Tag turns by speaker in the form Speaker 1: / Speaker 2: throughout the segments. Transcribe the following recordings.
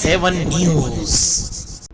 Speaker 1: 7 news.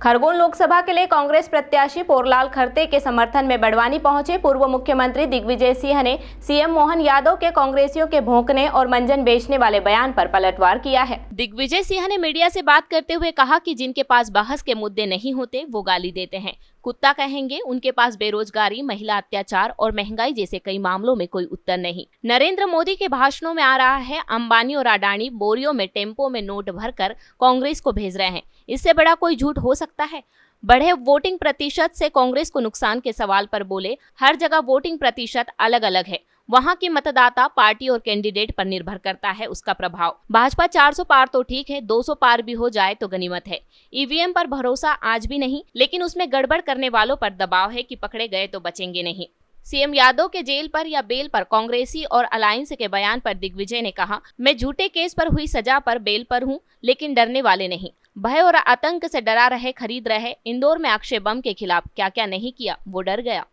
Speaker 2: Khargone Lok Sabha के लिए कांग्रेस प्रत्याशी पोरलाल खरते के समर्थन में बड़वानी पहुंचे पूर्व मुख्यमंत्री दिग्विजय सिंह ने सीएम मोहन यादव के कांग्रेसियों के भौंकने और मंजन बेचने वाले बयान पर पलटवार किया है। दिग्विजय सिंह ने मीडिया से बात करते हुए कहा कि जिनके पास बहस के मुद्दे नहीं होते वो गाली देते हैं, कुत्ता कहेंगे। उनके पास बेरोजगारी, महिला अत्याचार और महंगाई जैसे कई मामलों में कोई उत्तर नहीं। नरेंद्र मोदी के भाषणों में आ रहा है अंबानी और अडानी बोरियों में टेम्पो में नोट भरकर कांग्रेस को भेज रहे हैं। इससे बड़ा कोई झूठ हो सकता है? बढ़े वोटिंग प्रतिशत से कांग्रेस को नुकसान के सवाल पर बोले, हर जगह वोटिंग प्रतिशत अलग अलग है। वहां के मतदाता पार्टी और कैंडिडेट पर निर्भर करता है उसका प्रभाव। भाजपा 400 पार तो ठीक है, 200 पार भी हो जाए तो गनीमत है। ईवीएम पर भरोसा आज भी नहीं, लेकिन उसमें गड़बड़ करने वालों पर दबाव है कि पकड़े गए तो बचेंगे नहीं। सीएम यादव के जेल पर या बेल पर कांग्रेसी और अलायंस के बयान पर दिग्विजय ने कहा, मैं झूठे केस पर हुई सजा पर बेल पर हूं, लेकिन डरने वाले नहीं। भय और आतंक से डरा रहे, खरीद रहे। इंदौर में अक्षय बम के खिलाफ क्या क्या नहीं किया, वो डर गया।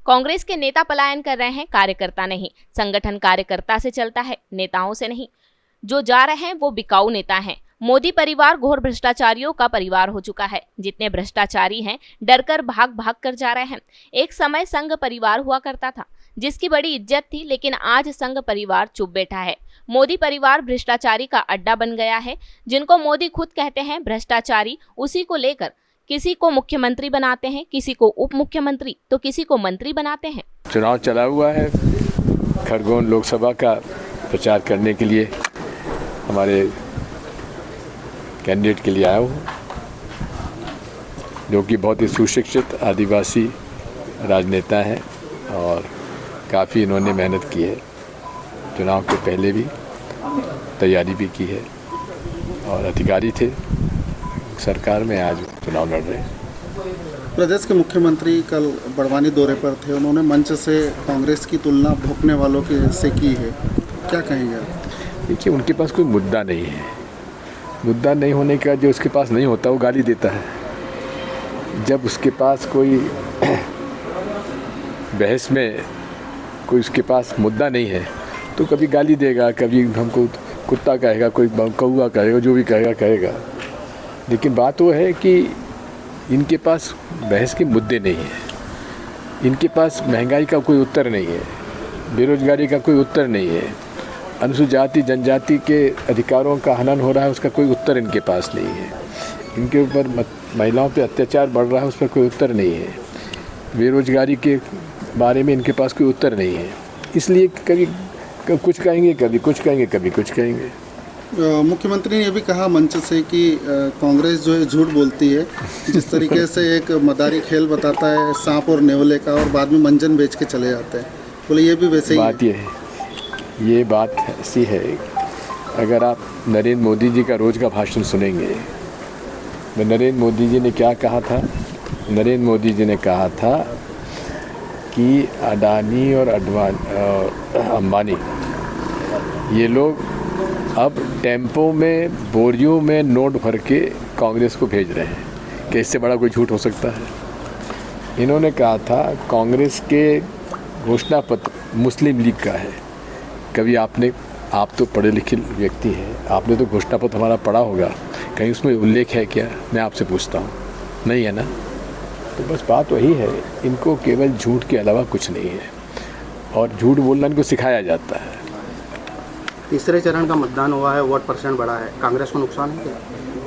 Speaker 2: कांग्रेस के नेता पलायन कर रहे हैं, कार्यकर्ता नहीं। संगठन कार्यकर्ता से चलता है, नेताओं से नहीं। जो जा रहे हैं वो बिकाऊ नेता हैं। मोदी परिवार घोर भ्रष्टाचारियों का परिवार हो चुका है। जितने भ्रष्टाचारी हैं डरकर भाग भाग कर जा रहे हैं। एक समय संघ परिवार हुआ करता था जिसकी बड़ी इज्जत थी, लेकिन आज संघ परिवार चुप बैठा है। मोदी परिवार भ्रष्टाचारी का अड्डा बन गया है। जिनको मोदी खुद कहते हैं भ्रष्टाचारी, उसी को लेकर किसी को मुख्यमंत्री बनाते हैं, किसी को उप मुख्यमंत्री, तो किसी को मंत्री बनाते हैं।
Speaker 3: चुनाव चला हुआ है। खरगोन लोकसभा का प्रचार करने के लिए हमारे कैंडिडेट के लिए आया हूँ, जो कि बहुत ही सुशिक्षित आदिवासी राजनेता हैं और काफ़ी इन्होंने मेहनत की है। चुनाव के पहले भी तैयारी भी की है और अधिकारी थे सरकार में, आज चुनाव लड़ रहे हैं।
Speaker 4: प्रदेश के मुख्यमंत्री कल बड़वानी दौरे पर थे। उन्होंने मंच से कांग्रेस की तुलना भौंकने वालों के से की है, क्या कहेंगे आप?
Speaker 3: देखिए, उनके पास कोई मुद्दा नहीं है। मुद्दा नहीं होने का जो उसके पास नहीं होता वो गाली देता है। जब उसके पास कोई बहस में कोई उसके पास मुद्दा नहीं है तो कभी गाली देगा, कभी हमको कुत्ता कहेगा, कोई कौवा कहेगा, जो भी कहेगा। लेकिन बात वो है कि इनके पास बहस के मुद्दे नहीं हैं। इनके पास महंगाई का कोई उत्तर नहीं है, बेरोजगारी का कोई उत्तर नहीं है, अनुसूचित जाति जनजाति के अधिकारों का हनन हो रहा है, उसका कोई उत्तर इनके पास नहीं है। इनके ऊपर महिलाओं पे अत्याचार बढ़ रहा है, उस पर कोई उत्तर नहीं है। बेरोजगारी के बारे में इनके पास कोई उत्तर नहीं है। इसलिए कभी कुछ कहेंगे, कभी कुछ कहेंगे, कभी कुछ कहेंगे।
Speaker 4: मुख्यमंत्री ने ये भी कहा मंच से कि कांग्रेस जो है झूठ बोलती है। जिस तरीके से एक मदारी खेल बताता है सांप और नेवले का, और बाद में मंजन बेच के चले जाते हैं। बोले ये भी वैसे ही
Speaker 3: बात ये बात ऐसी है, अगर आप नरेंद्र मोदी जी का रोज़ का भाषण सुनेंगे तो नरेंद्र मोदी जी ने क्या कहा था? नरेंद्र मोदी जी ने कहा था कि अडानी और अंबानी ये लोग अब टेम्पो में बोरियों में नोट भर के कांग्रेस को भेज रहे हैं। कि इससे बड़ा कोई झूठ हो सकता है? इन्होंने कहा था कांग्रेस के घोषणा पत्र मुस्लिम लीग का है। कभी आप तो पढ़े लिखे व्यक्ति हैं, आपने तो घोषणा पत्र हमारा पढ़ा होगा, कहीं उसमें उल्लेख है क्या? मैं आपसे पूछता हूँ, नहीं है ना? तो बस बात वही है, इनको केवल झूठ के अलावा कुछ नहीं है और झूठ बोलना इनको सिखाया जाता है।
Speaker 5: तीसरे चरण का मतदान हुआ है, वोट परसेंट बढ़ा है, कांग्रेस को नुकसान है क्या?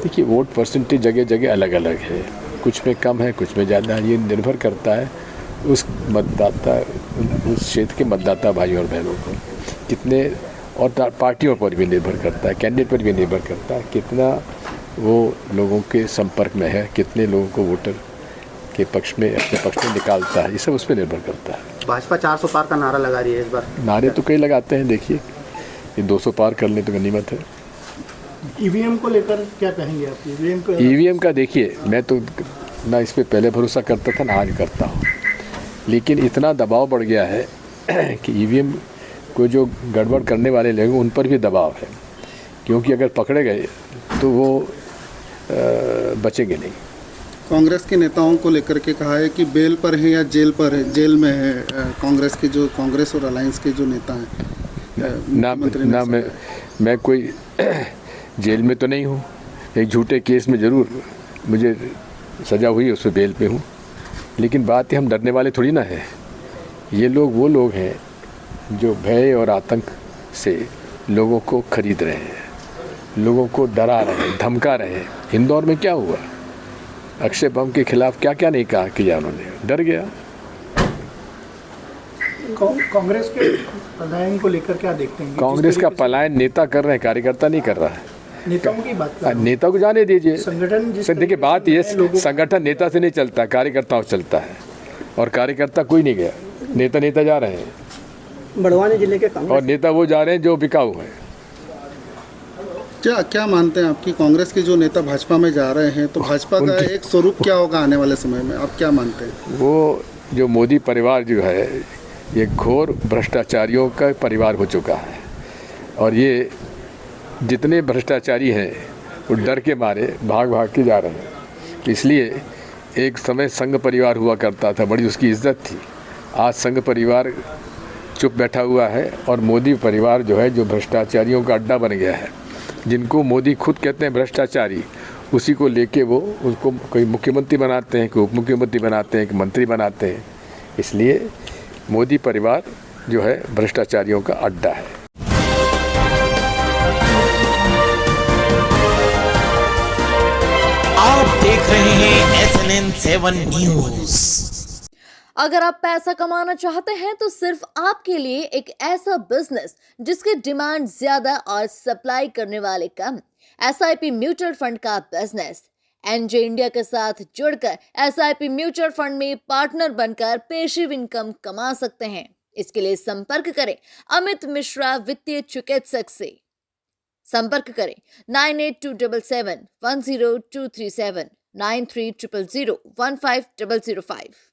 Speaker 3: देखिए, वोट परसेंटेज जगह जगह अलग अलग है, कुछ में कम है, कुछ में ज़्यादा है। ये निर्भर करता है उस क्षेत्र के मतदाता भाई और बहनों को कितने, और पार्टियों पर भी निर्भर करता है, कैंडिडेट पर भी निर्भर करता है, कितना वो लोगों के संपर्क में है, कितने लोगों को वोटर के पक्ष में अपने पक्ष में निकालता है। ये सब उस पर निर्भर करता है।
Speaker 5: भाजपा 400 पार का नारा लगा रही है इस बार।
Speaker 3: नारे तो कई लगाते हैं, देखिए ये 200 पार कर ले तो गनीमत है।
Speaker 6: ईवीएम को लेकर क्या कहेंगे आप?
Speaker 3: ईवीएम का देखिए, मैं तो ना इस पर पहले भरोसा करता था ना आज करता हूँ, लेकिन इतना दबाव बढ़ गया है कि ईवीएम को जो गड़बड़ करने वाले लोग उन पर भी दबाव है, क्योंकि अगर पकड़े गए तो वो बचेंगे नहीं।
Speaker 4: कांग्रेस के नेताओं को लेकर के कहा है कि बेल पर है या जेल पर है, जेल में है कांग्रेस के जो कांग्रेस और अलायंस के जो नेता हैं।
Speaker 3: ना मैं कोई जेल में तो नहीं हूँ, एक झूठे केस में ज़रूर मुझे सज़ा हुई, उस पर बेल पे हूँ, लेकिन बात है हम डरने वाले थोड़ी ना है। ये लोग वो लोग हैं जो भय और आतंक से लोगों को खरीद रहे हैं, लोगों को डरा रहे हैं, धमका रहे हैं। इंदौर में क्या हुआ? अक्षय बम के खिलाफ क्या क्या नहीं कहा किया उन्होंने, डर गया।
Speaker 6: कांग्रेस के पलायन को लेकर क्या देखते हैं?
Speaker 3: कांग्रेस का पलायन नेता कर रहे हैं, कार्यकर्ता नहीं कर रहा है।
Speaker 6: नेताओं की बात कर रहा हूं।
Speaker 3: नेता को जाने दीजिए।
Speaker 6: संगठन जिस
Speaker 3: सर देखिए, बात ये संगठन नेता से नहीं चलता, कार्यकर्ताओं से चलता है, और कार्यकर्ता कोई नहीं गया, नेता जा रहे हैं,
Speaker 5: बड़वानी जिले के कांग्रेस
Speaker 3: और नेता वो जा रहे हैं जो बिकाऊ हैं।
Speaker 4: क्या मानते हैं आपकी कांग्रेस के जो नेता भाजपा में जा रहे हैं, तो भाजपा का एक स्वरूप क्या होगा आने वाले समय में, आप क्या मानते हैं?
Speaker 3: वो जो मोदी परिवार जो है, ये घोर भ्रष्टाचारियों का परिवार हो चुका है, और ये जितने भ्रष्टाचारी हैं वो डर के मारे भाग के जा रहे हैं। इसलिए एक समय संघ परिवार हुआ करता था, बड़ी उसकी इज्जत थी। आज संघ परिवार चुप बैठा हुआ है, और मोदी परिवार जो है, जो भ्रष्टाचारियों का अड्डा बन गया है, जिनको मोदी खुद कहते हैं भ्रष्टाचारी, उसी को लेके वो उसको कोई मुख्यमंत्री बनाते हैं, कोई उप मुख्यमंत्री बनाते हैं, कोई मंत्री बनाते हैं। इसलिए मोदी परिवार जो है भ्रष्टाचारियों का अड्डा है।
Speaker 1: आप देख रहे हैं SNN 7 न्यूज।
Speaker 7: अगर आप पैसा कमाना चाहते हैं तो सिर्फ आपके लिए एक ऐसा बिजनेस जिसकी डिमांड ज्यादा और सप्लाई करने वाले कम, SIP म्यूचुअल फंड का बिजनेस। एनजे इंडिया के साथ जुड़कर SIP म्यूचुअल फंड में पार्टनर बनकर पेशिव इनकम कमा सकते हैं। इसके लिए संपर्क करें अमित मिश्रा वित्तीय चिकित्सक से। संपर्क करें 9827710237 9300015005।